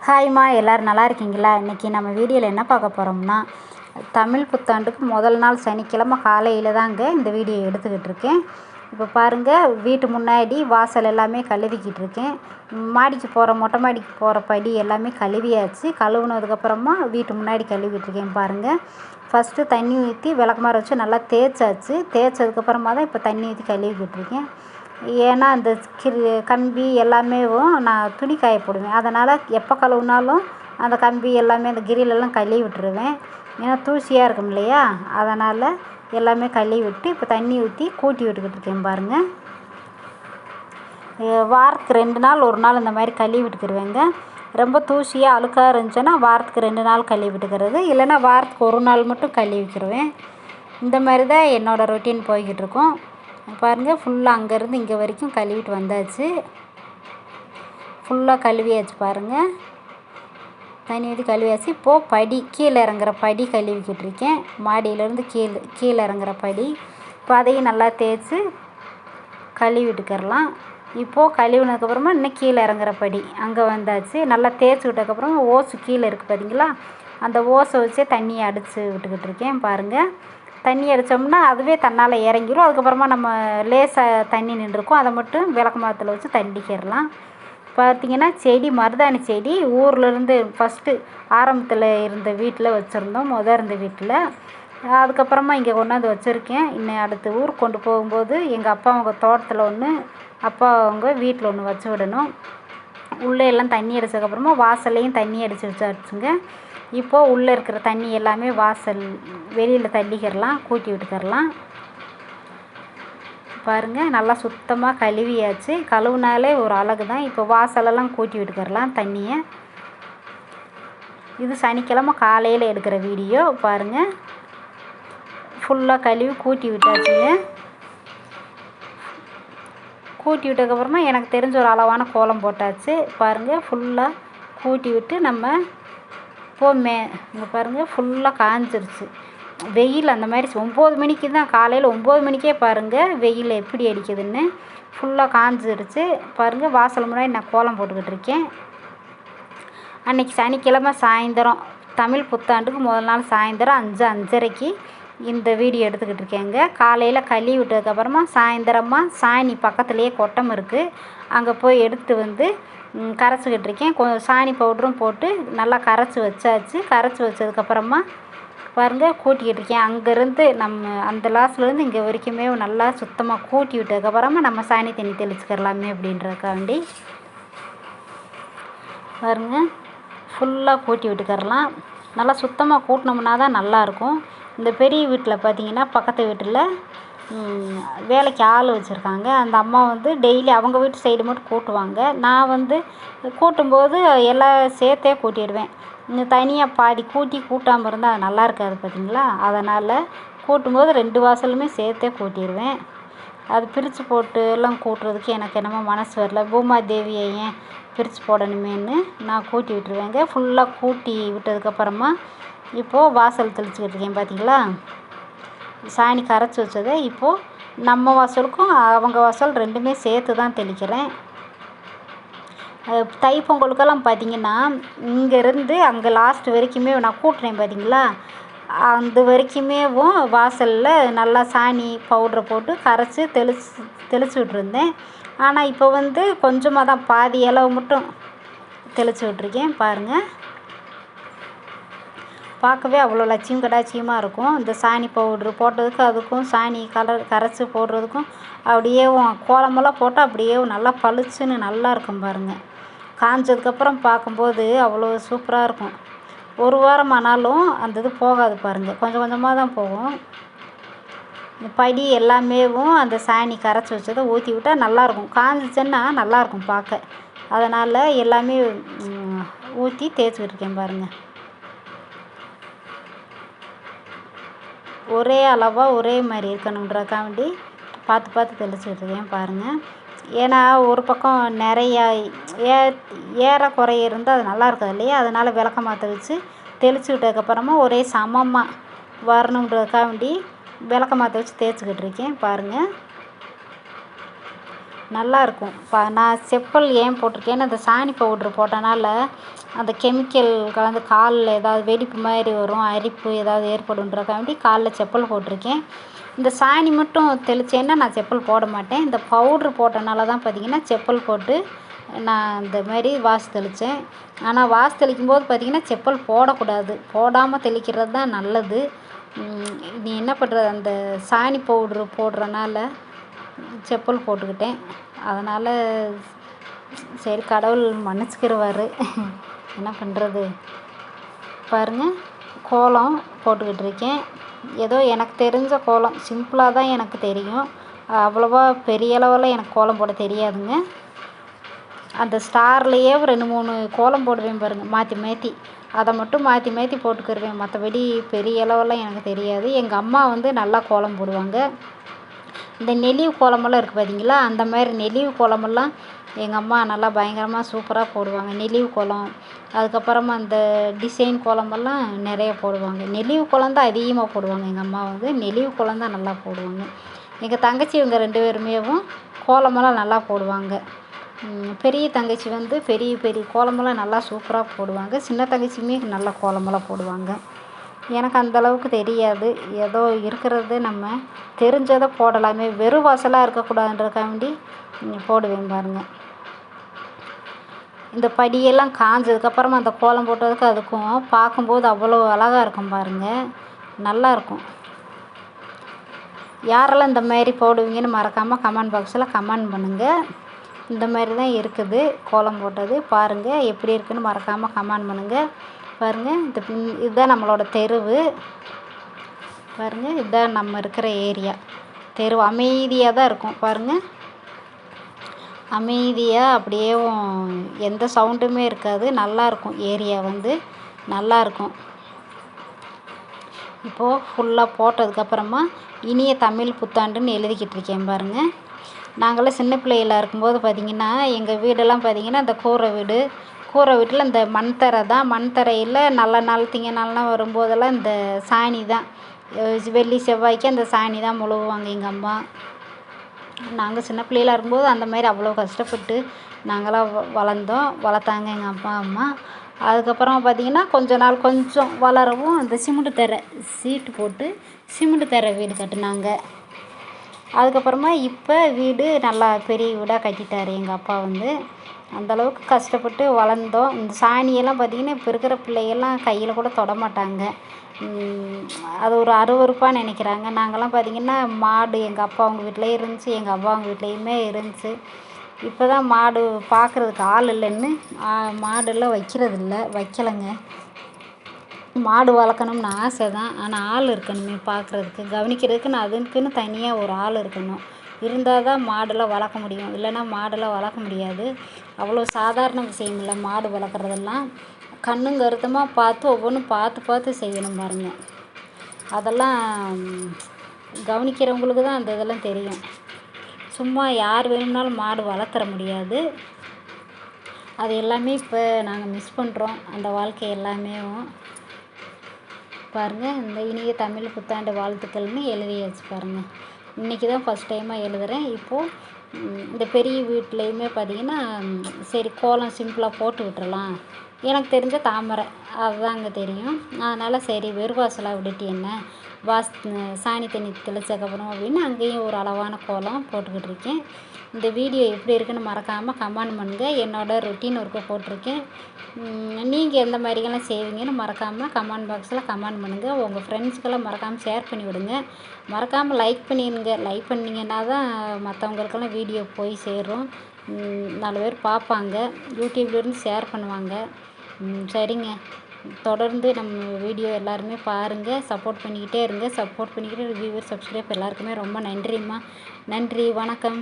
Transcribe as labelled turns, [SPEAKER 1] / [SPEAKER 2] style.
[SPEAKER 1] ஹாய்மா, எல்லோரும் நல்லா இருக்கீங்களா? இன்றைக்கி நம்ம வீடியோவில் என்ன பார்க்க போகிறோம்னா, தமிழ் புத்தாண்டுக்கு முதல் நாள் சனிக்கிழமை காலையில் தாங்க இந்த வீடியோ எடுத்துக்கிட்டு இருக்கேன். இப்போ பாருங்கள், வீட்டு முன்னாடி வாசல் எல்லாமே கழுவிக்கிட்டு இருக்கேன். மாடிக்கு போகிற மொட்டை மாடிக்கு போகிற படி எல்லாமே கழுவியாச்சு. கழுவுனதுக்கப்புறமா வீட்டு முன்னாடி கழுவிட்டு இருக்கேன். பாருங்கள், ஃபஸ்ட்டு தண்ணி ஊற்றி விளக்கமாறு வச்சு நல்லா தேய்ச்சாச்சு. தேய்ச்சதுக்கப்புறமா தான் இப்போ தண்ணி ஊற்றி கழுவிக்கிட்டு இருக்கேன். ஏன்னா அந்த கம்பி எல்லாமே நான் துணி காய போடுவேன். அதனால் எப்போ கழுவுனாலும் அந்த கம்பி எல்லாமே அந்த கிரிலெல்லாம் கழுவி விட்டுருவேன். ஏன்னா தூசியாக இருக்கும் இல்லையா, அதனால் எல்லாமே கழுவி விட்டு இப்போ தண்ணி ஊற்றி கூட்டி விட்டுக்கிட்டு இருக்கேன். பாருங்கள், வாரத்துக்கு 2 நாள் 1 நாள் இந்த மாதிரி கழுவி விட்டுக்கிடுவேங்க. ரொம்ப தூசியாக அழுக்காக இருந்துச்சுன்னா வாரத்துக்கு 2 நாள் கழுவி விட்டுக்கிறது, இல்லைன்னா வாரத்துக்கு 1 நாள் மட்டும் கழுவிக்கிடுவேன். இந்த மாதிரி தான் என்னோடய ரொட்டீன் போய்கிட்டு இருக்கும். பாருங்கள், ஃபுல்லாக அங்கேருந்து இங்கே வரைக்கும் கழுவிட்டு வந்தாச்சு. ஃபுல்லாக கழுவியாச்சு. பாருங்கள், தண்ணி ஊற்றி கழுவியாச்சு. இப்போது படி கீழே இறங்குற படி கழுவிக்கிட்டு இருக்கேன். மாடியிலேருந்து கீழே இறங்குற படி. இப்போ அதையும் நல்லா தேய்ச்சி கழுவிட்டுக்கிறலாம். இப்போது கழுவினதுக்கப்புறமா இன்னும் கீழே இறங்குற படி அங்கே வந்தாச்சு. நல்லா தேய்ச்சி விட்டதுக்கப்புறமா ஓசு கீழே இருக்குது பார்த்தீங்களா, அந்த ஓசை வச்சே தண்ணியை அடித்து விட்டுக்கிட்டு இருக்கேன். பாருங்கள், தண்ணி அடித்தோம்னா அதுவே தன்னால் இறங்கிடும். அதுக்கப்புறமா நம்ம லேசாக தண்ணி நின்றுருக்கும், அதை மட்டும் விளக்கு மாத்தில் வச்சு தள்ளிக்கிறலாம். பார்த்திங்கன்னா, செடி மருதாணி செடி ஊர்லேருந்து ஃபஸ்ட்டு ஆரம்பத்தில் இருந்த வீட்டில் வச்சுருந்தோம், இருந்த வீட்டில். அதுக்கப்புறமா இங்கே கொண்டாந்து வச்சுருக்கேன். இன்னும் அடுத்த ஊருக்கு கொண்டு போகும்போது எங்கள் அப்பா அவங்க தோட்டத்தில் ஒன்று, அப்பா அவங்க வீட்டில் ஒன்று வச்சு விடணும். உள்ளே எல்லாம் தண்ணி அடித்ததுக்கப்புறமா வாசல்லையும் தண்ணி அடித்து வச்சாச்சுங்க. இப்போது உள்ளே இருக்கிற தண்ணி எல்லாமே வாசல் வெளியில் தள்ளிக்கிறலாம், கூட்டி விட்டுக்கிறலாம். பாருங்கள், நல்லா சுத்தமாக கழுவியாச்சு. கழுவுனாலே ஒரு அழகு தான். இப்போ வாசலெல்லாம் கூட்டி விட்டுக்கிறலாம் தண்ணியை. இது சனிக்கிழமை காலையில் எடுக்கிற வீடியோ. பாருங்கள், ஃபுல்லாக கழுவி கூட்டி விட்டாச்சுங்க. கூட்டி விட்டதுக்கப்புறமா எனக்கு தெரிஞ்ச ஒரு அளவான கோலம் போட்டாச்சு. பாருங்கள், ஃபுல்லாக கூட்டி விட்டு நம்ம இங்கே பாருங்கள், ஃபுல்லாக காஞ்சிருச்சு. வெயில் அந்த மாதிரி 9 மணிக்கு தான், காலையில் 9 மணிக்கே பாருங்கள் வெயில் எப்படி அடிக்குதுன்னு. ஃபுல்லாக காஞ்சிருச்சு. பாருங்கள், வாசல் முன்னாடி நான் கோலம் போட்டுக்கிட்டு இருக்கேன். அன்றைக்கி சனிக்கிழமை சாயந்தரம், தமிழ் புத்தாண்டுக்கு முதல் நாள் சாயந்தரம் 5:30க்கு இந்த வீடியோ எடுத்துக்கிட்டு இருக்கேங்க. காலையில் கழுவி விட்டதுக்கப்புறமா சாயந்தரமாக சாணி பக்கத்துலேயே கொட்டம் இருக்குது, அங்கே போய் எடுத்து வந்து கரைச்சிக்கிட்டு இருக்கேன். கொஞ்சம் சாணி பவுடரும் போட்டு நல்லா கரைச்சி வச்சாச்சு. கரைச்சி வச்சதுக்கப்புறமா பாருங்கள் கூட்டிக்கிட்டு இருக்கேன். அங்கேருந்து நம்ம அந்த லாஸ்ட்லேருந்து இங்கே வரைக்குமே நல்லா சுத்தமாக கூட்டி விட்டதுக்கப்புறமா நம்ம சாணி தண்ணி தெளிச்சுக்கிறலாமே அப்படின்றக்காண்டி பாருங்கள், ஃபுல்லாக கூட்டி விட்டுக்கிறலாம். நல்லா சுத்தமாக கூட்டினோம்னா தான் நல்லாயிருக்கும். இந்த பெரிய வீட்டில் பார்த்திங்கன்னா, பக்கத்து வீட்டில் வேலைக்கு ஆள் வச்சுருக்காங்க. அந்த அம்மா வந்து டெய்லி அவங்க வீட்டு சைடு மட்டும் கூட்டுவாங்க. நான் வந்து கூட்டும்போது எல்லாம் சேர்த்தே கூட்டிடுவேன். இன்னும் தனியாக பாதி கூட்டாமல் இருந்தால் அது நல்லா இருக்காது பார்த்தீங்களா, அதனால் கூட்டும்போது 2 வாசலுமே சேர்த்தே கூட்டிடுவேன். அது பிரித்து போட்டு எல்லாம் கூட்டுறதுக்கு எனக்கு என்னமோ மனசு வரல. பூமாதேவியை ஏன் பிரித்து போடணுமேன்னு நான் கூட்டி விட்டுருவேங்க. ஃபுல்லாக கூட்டி விட்டதுக்கப்புறமா இப்போது வாசல் தெளிச்சுக்கிட்டு இருக்கேன். பார்த்தீங்களா, சாணி கரைச்சி வச்சதை இப்போது நம்ம வாசலுக்கும் அவங்க வாசல் 2மே சேர்த்து தான் தெளிக்கிறேன். தைப்பொங்கலுக்கெல்லாம் பார்த்திங்கன்னா, இங்கேருந்து அங்கே லாஸ்ட் வரைக்குமே நான் கூட்டுறேன் பார்த்தீங்களா, அந்த வரைக்குமே வாசலில் நல்லா சாணி பவுட்ரை போட்டு கரைச்சி தெளிச்சு விட்டுருந்தேன். ஆனால் இப்போ வந்து கொஞ்சமாக தான், பாதி அளவு மட்டும் தெளிச்சு விட்டுருக்கேன். பாருங்கள், பார்க்கவே அவ்வளோ லட்சியம் கடாட்சியமாக இருக்கும். இந்த சாணி பவுட்ரு போட்டதுக்கு அதுக்கும் சாணி கரைச்சி போடுறதுக்கும் அப்படியே கோலமெல்லாம் போட்டால் அப்படியே நல்லா பளிச்சுன்னு நல்லா இருக்கும். பாருங்கள், காஞ்சதுக்கப்புறம் பார்க்கும்போது அவ்வளோ சூப்பராக இருக்கும். 1 வாரம் ஆனாலும் அந்த இது போகாது. பாருங்கள், கொஞ்சம் கொஞ்சமாக தான் போகும். இந்த படி எல்லாமே அந்த சாணி கரைச்சி வச்சதை ஊற்றி விட்டால் நல்லாயிருக்கும். காஞ்சிச்சுன்னா நல்லாயிருக்கும் பார்க்க. அதனால் எல்லாமே ஊற்றி தேய்ச்சிக்கிட்டு இருக்கேன். பாருங்கள், ஒரே அளவாக ஒரே மாதிரி இருக்கணுன்றக்காண்டி பார்த்து தெளிச்சுக்கிட்டு இருக்கேன். பாருங்கள், ஏன்னா ஒரு பக்கம் நிறையா ஏற குறைய இருந்தால் அது நல்லா இருக்காது இல்லையா, அதனால் விளக்க மாற்ற வச்சு தெளிச்சு விட்டதுக்கப்புறமா ஒரே சமமாக வரணுன்றதுக்காண்டி விளக்க மாற்ற வச்சு தேய்ச்சிக்கிட்டு இருக்கேன். பாருங்கள், நல்லாயிருக்கும். நான் செப்பல் ஏன் போட்டிருக்கேன்னா அந்த சாணி பவுட்ரு போட்டனால அந்த கெமிக்கல் கலந்து காலில் ஏதாவது வெடிப்பு மாதிரி வரும், அரிப்பு ஏதாவது ஏற்படுன்றக்காண்டி காலில் செப்பல் போட்டிருக்கேன். இந்த சாணி மட்டும் தெளித்தேன்னா நான் செப்பல் போட மாட்டேன். இந்த பவுட்ரு போட்டனால தான் பார்த்திங்கன்னா செப்பல் போட்டு நான் இந்த மாதிரி வாசு தெளித்தேன். ஆனால் வாசு தெளிக்கும்போது பார்த்திங்கன்னா செப்பல் போடக்கூடாது, போடாமல் தெளிக்கிறது தான் நல்லது. நீ என்ன பண்ணுறது, அந்த சாணி பவுட்ரு போடுறனால செப்பல் போட்டுக்கிட்டேன். அதனால் சரி கடவுள் மன்னிச்சுக்கிருவார், என்ன பண்ணுறது. பாருங்கள், கோலம் போட்டுக்கிட்டு இருக்கேன். ஏதோ எனக்கு தெரிஞ்ச கோலம் சிம்பிளாக தான் எனக்கு தெரியும், அவ்வளோவா பெரிய அளவில் எனக்கு கோலம் போட தெரியாதுங்க. அந்த ஸ்டார்லேயே 2-3 கோலம் போடுவேன் பாருங்கள், மாற்றி மாற்றி. அதை மட்டும் மாற்றி மாற்றி போட்டுக்கிருவேன், மற்றபடி பெரிய அளவெல்லாம் எனக்கு தெரியாது. எங்கள் அம்மா வந்து நல்லா கோலம் போடுவாங்க. இந்த நெளிவு கோலமெல்லாம் இருக்குது பார்த்தீங்களா, அந்த மாதிரி நெளிவு கோலமெல்லாம் எங்கள் அம்மா நல்லா பயங்கரமாக சூப்பராக போடுவாங்க. நெளிவு கோலம், அதுக்கப்புறமா அந்த டிசைன் கோலமெல்லாம் நிறைய போடுவாங்க. நெளிவு கோலம் தான் அதிகமாக போடுவாங்க எங்கள் அம்மா வந்து, நெளிவு கோலம் தான் நல்லா போடுவாங்க. எங்கள் தங்கச்சி இவங்க 2 பேருமேவும் கோலமெல்லாம் நல்லா போடுவாங்க. பெரிய தங்கச்சி வந்து பெரிய பெரிய கோலமெல்லாம் நல்லா சூப்பராக போடுவாங்க. சின்ன தங்கச்சியுமே நல்ல கோலமெல்லாம் போடுவாங்க. எனக்கு அந்தளவுக்கு தெரியாது, ஏதோ இருக்கிறது நம்ம தெரிஞ்சதை போடலாமே, வெறும் வாசலாக இருக்கக்கூடாதுன்றக்காண்டி போடுவேன் பாருங்கள். இந்த படியெல்லாம் காஞ்சதுக்கப்புறமா அந்த கோலம் போட்டதுக்கு அதுக்கும் பார்க்கும்போது அவ்வளோ அழகாக இருக்கும் பாருங்கள், நல்லாயிருக்கும். யாரெல்லாம் இந்த மாதிரி போடுவீங்கன்னு மறக்காமல் கமெண்ட் பாக்ஸில் கமெண்ட் பண்ணுங்கள். இந்த மாதிரி தான் இருக்குது கோலம் போட்டது, பாருங்கள் எப்படி இருக்குதுன்னு மறக்காமல் கமெண்ட் பண்ணுங்கள். பாருங்கள், இதுதான் நம்மளோட தெருவு. பாருங்கள், இதுதான் நம்ம இருக்கிற ஏரியா. தெரு அமைதியாக தான் இருக்கும் பாருங்கள், அமைதியாக அப்படியே எந்த சவுண்டுமே இருக்காது, நல்லாயிருக்கும். ஏரியா வந்து நல்லாயிருக்கும். இப்போது ஃபுல்லாக போட்டதுக்கப்புறமா இனிய தமிழ் புத்தாண்டுன்னு எழுதிக்கிட்டு இருக்கேன் பாருங்கள். நாங்களாம் சின்ன பிள்ளைகளா இருக்கும்போது பார்த்திங்கன்னா எங்கள் வீடெல்லாம் பார்த்திங்கன்னா இந்த கூரை வீட்டில் இந்த மண் தரை தான். மண் தரையில் நல்ல நாள் திங்க நாள்லாம் வரும்போதெல்லாம் இந்த சாணி தான், வெள்ளி செவ்வாய்க்கு அந்த சாணி தான் முழுகுவாங்க எங்கள் அம்மா. நாங்கள் சின்ன பிள்ளைகளா இருக்கும்போது அந்த மாதிரி அவ்வளோ கஷ்டப்பட்டு நாங்களாம் வளர்த்தாங்க எங்கள் அப்பா அம்மா. அதுக்கப்புறம் பார்த்திங்கன்னா கொஞ்சம் வளரவும் அந்த சிமெண்ட் தரை சீட்டு போட்டு சிமெண்ட் தரை வீடு கட்டினாங்க. அதுக்கப்புறமா இப்போ வீடு நல்லா பெரிய வீடாக கட்டிட்டார் எங்கள் அப்பா வந்து. அந்தளவுக்கு கஷ்டப்பட்டு வளர்ந்தோம். இந்த சாணியெல்லாம் பார்த்திங்கன்னா இப்போ இருக்கிற பிள்ளைகள்லாம் கையில் கூட தொடமாட்டாங்க, அது ஒரு அருவருப்பாக நினைக்கிறாங்க. நாங்கள்லாம் பார்த்திங்கன்னா மாடு எங்கள் அப்பா அவங்க வீட்டிலே இருந்துச்சு, எங்கள் அப்பா அவங்க வீட்லேயுமே இருந்துச்சு. இப்போ தான் மாடு பார்க்குறதுக்கு ஆள் இல்லைன்னு மாடெல்லாம் வைக்கலைங்க. மாடு வளர்க்கணும்னு ஆசை தான், ஆனால் ஆள் இருக்கணுமே பார்க்குறதுக்கு, கவனிக்கிறதுக்குன்னு அதுக்குன்னு தனியாக ஒரு ஆள் இருக்கணும். இருந்தால் தான் மாடெல்லாம் வளர்க்க முடியும், இல்லைன்னா மாடெல்லாம் வளர்க்க முடியாது. அவ்வளோ சாதாரண விஷயம் இல்லை மாடு வளர்க்குறதெல்லாம். கண்ணும் கருத்துமாக பார்த்து ஒவ்வொன்றும் பார்த்து செய்யணும் பாருங்கள். அதெல்லாம் கவனிக்கிறவங்களுக்கு தான் அந்த இதெல்லாம் தெரியும். சும்மா யார் வேணும்னாலும் மாடு வளர்த்துற முடியாது. அது எல்லாமே இப்போ நாங்கள் மிஸ் பண்ணுறோம், அந்த வாழ்க்கை எல்லாமே. பாருங்கள், இந்த இனிய தமிழ் புத்தாண்டு வாழ்த்துக்கள்னு எழுதியாச்சு பாருங்கள். இன்றைக்கி தான் ஃபஸ்ட் டைமாக எழுதுகிறேன். இப்போது இந்த பெரிய வீட்லேயுமே பார்த்திங்கன்னா சரி கோலம் சிம்பிளாக போட்டு விட்டுறலாம், எனக்கு தெரிஞ்ச தாமரை அதுதாங்க தெரியும். அதனால் சரி வெறும் வாசலாக விட்டுட்டு என்ன சாணி தண்ணி தெளிச்சதுக்கப்புறம் அப்படின்னு அங்கேயும் ஒரு அளவான கோலம் போட்டுக்கிட்டு இருக்கேன். இந்த வீடியோ எப்படி இருக்குன்னு மறக்காமல் கமெண்ட் பண்ணுங்கள். என்னோடய ரொட்டீன் ஒர்க்கை போட்டிருக்கேன். நீங்கள் எந்த மாதிரிலாம் செய்வீங்கன்னு மறக்காமல் கமெண்ட் பாக்ஸில் கமெண்ட் பண்ணுங்கள். உங்கள் ஃப்ரெண்ட்ஸுக்கெல்லாம் மறக்காமல் ஷேர் பண்ணி விடுங்க. மறக்காமல் லைக் பண்ணிடுங்க. லைக் பண்ணிங்கன்னா தான் மற்றவங்களுக்கெல்லாம் வீடியோ போய் சேரும், 4 பேர் பார்ப்பாங்க, யூடியூப்லேருந்து ஷேர் பண்ணுவாங்க. சரிங்க, தொடர்ந்து நம்ம வீடியோ எல்லாருமே பாருங்கள், சப்போர்ட் பண்ணிக்கிட்டே இருங்க. சப்போர்ட் பண்ணிக்கிட்டு வியூவர் சப்ஸ்கிரைப் எல்லாருக்குமே ரொம்ப நன்றிம்மா. நன்றி, வணக்கம்.